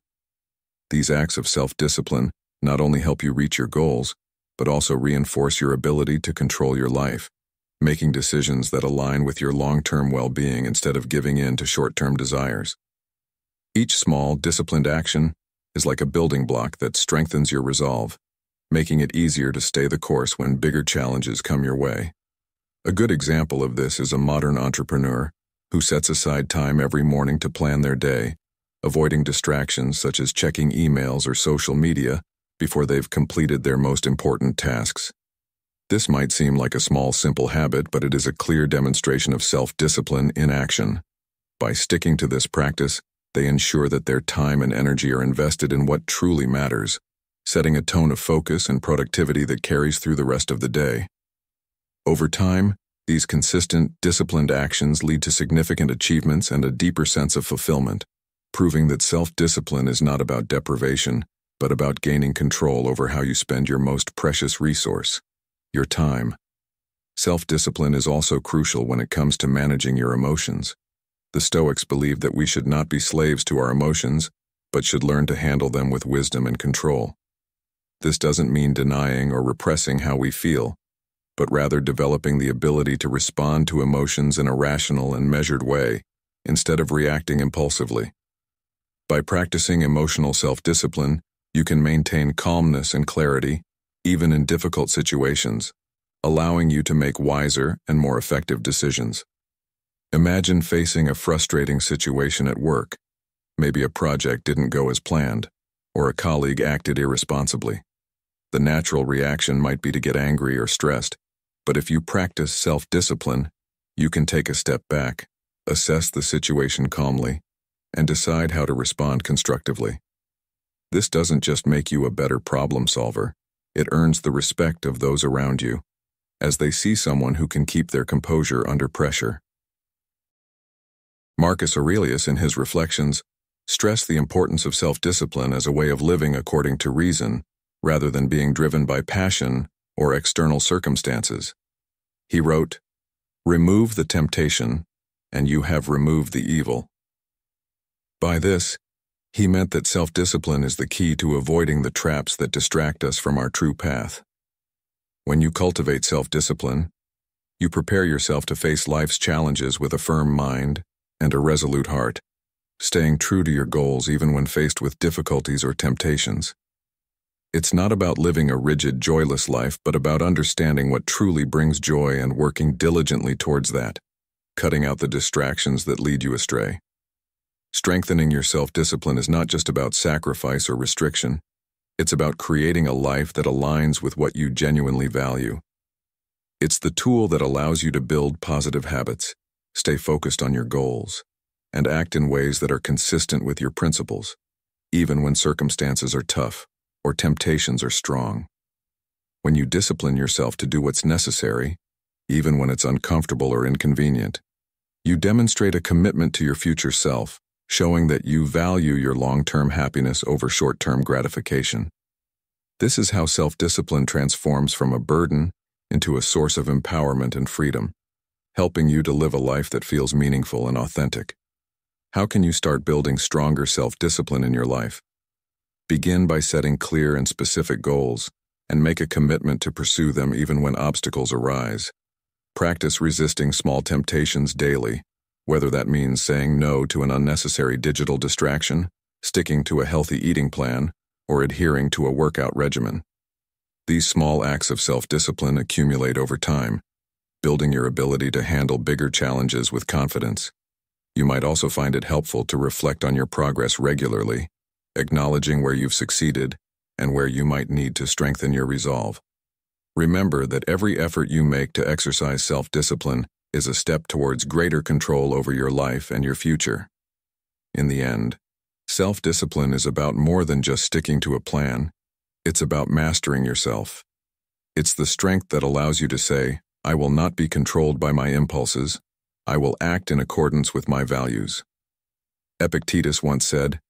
These acts of self-discipline not only help you reach your goals, but also reinforce your ability to control your life, making decisions that align with your long-term well-being instead of giving in to short-term desires. Each small, disciplined action is like a building block that strengthens your resolve, making it easier to stay the course when bigger challenges come your way. A good example of this is a modern entrepreneur who sets aside time every morning to plan their day, avoiding distractions such as checking emails or social media before they've completed their most important tasks. This might seem like a small, simple habit, but it is a clear demonstration of self-discipline in action. By sticking to this practice, they ensure that their time and energy are invested in what truly matters, setting a tone of focus and productivity that carries through the rest of the day. Over time, these consistent, disciplined actions lead to significant achievements and a deeper sense of fulfillment, proving that self-discipline is not about deprivation, but about gaining control over how you spend your most precious resource, your time. Self-discipline is also crucial when it comes to managing your emotions. The Stoics believe that we should not be slaves to our emotions, but should learn to handle them with wisdom and control. This doesn't mean denying or repressing how we feel, but rather developing the ability to respond to emotions in a rational and measured way, instead of reacting impulsively. By practicing emotional self-discipline, you can maintain calmness and clarity, even in difficult situations, allowing you to make wiser and more effective decisions. Imagine facing a frustrating situation at work. Maybe a project didn't go as planned, or a colleague acted irresponsibly. The natural reaction might be to get angry or stressed, but if you practice self-discipline, you can take a step back, assess the situation calmly, and decide how to respond constructively. This doesn't just make you a better problem solver, it earns the respect of those around you, as they see someone who can keep their composure under pressure. Marcus Aurelius, in his Reflections, stressed the importance of self-discipline as a way of living according to reason, rather than being driven by passion or external circumstances. He wrote, "Remove the temptation, and you have removed the evil." By this, he meant that self-discipline is the key to avoiding the traps that distract us from our true path. When you cultivate self-discipline, you prepare yourself to face life's challenges with a firm mind and a resolute heart, staying true to your goals even when faced with difficulties or temptations. It's not about living a rigid, joyless life, but about understanding what truly brings joy and working diligently towards that, cutting out the distractions that lead you astray. Strengthening your self-discipline is not just about sacrifice or restriction. It's about creating a life that aligns with what you genuinely value. It's the tool that allows you to build positive habits, stay focused on your goals, and act in ways that are consistent with your principles, even when circumstances are tough or temptations are strong. When you discipline yourself to do what's necessary, even when it's uncomfortable or inconvenient, you demonstrate a commitment to your future self, showing that you value your long-term happiness over short-term gratification. This is how self-discipline transforms from a burden into a source of empowerment and freedom, helping you to live a life that feels meaningful and authentic. How can you start building stronger self-discipline in your life? Begin by setting clear and specific goals, and make a commitment to pursue them even when obstacles arise. Practice resisting small temptations daily, whether that means saying no to an unnecessary digital distraction, sticking to a healthy eating plan, or adhering to a workout regimen. These small acts of self-discipline accumulate over time, building your ability to handle bigger challenges with confidence. You might also find it helpful to reflect on your progress regularly, acknowledging where you've succeeded and where you might need to strengthen your resolve. Remember that every effort you make to exercise self-discipline is a step towards greater control over your life and your future. In the end, self-discipline is about more than just sticking to a plan. It's about mastering yourself. It's the strength that allows you to say, "I will not be controlled by my impulses. I will act in accordance with my values." Epictetus once said,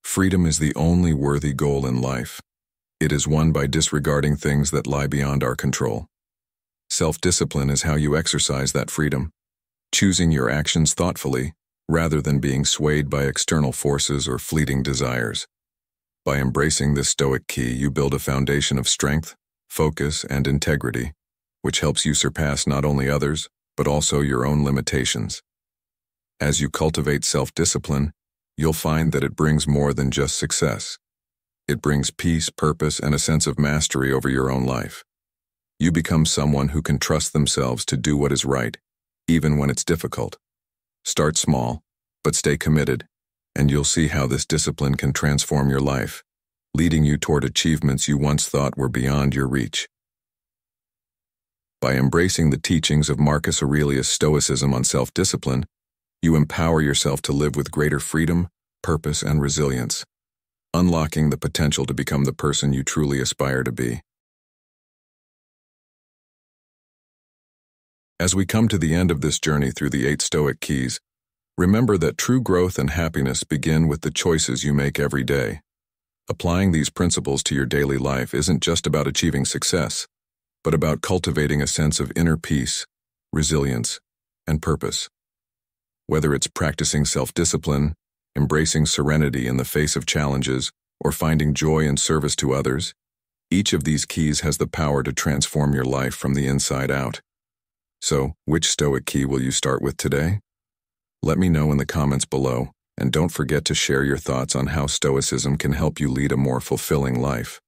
"Freedom is the only worthy goal in life. It is won by disregarding things that lie beyond our control." Self-discipline is how you exercise that freedom, choosing your actions thoughtfully rather than being swayed by external forces or fleeting desires. By embracing this Stoic key, you build a foundation of strength, focus, and integrity, which helps you surpass not only others, but also your own limitations. As you cultivate self-discipline, you'll find that it brings more than just success. It brings peace, purpose, and a sense of mastery over your own life. You become someone who can trust themselves to do what is right, even when it's difficult. Start small, but stay committed, and you'll see how this discipline can transform your life, leading you toward achievements you once thought were beyond your reach. By embracing the teachings of Marcus Aurelius' Stoicism on self-discipline, you empower yourself to live with greater freedom, purpose, and resilience, unlocking the potential to become the person you truly aspire to be. As we come to the end of this journey through the 8 Stoic keys, remember that true growth and happiness begin with the choices you make every day. Applying these principles to your daily life isn't just about achieving success, but about cultivating a sense of inner peace, resilience, and purpose. Whether it's practicing self-discipline, embracing serenity in the face of challenges, or finding joy in service to others, each of these keys has the power to transform your life from the inside out. So, which Stoic key will you start with today? Let me know in the comments below, and don't forget to share your thoughts on how Stoicism can help you lead a more fulfilling life.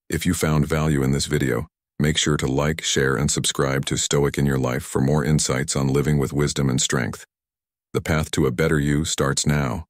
If you found value in this video, make sure to like, share, and subscribe to Stoic in Your Life for more insights on living with wisdom and strength. The path to a better you starts now.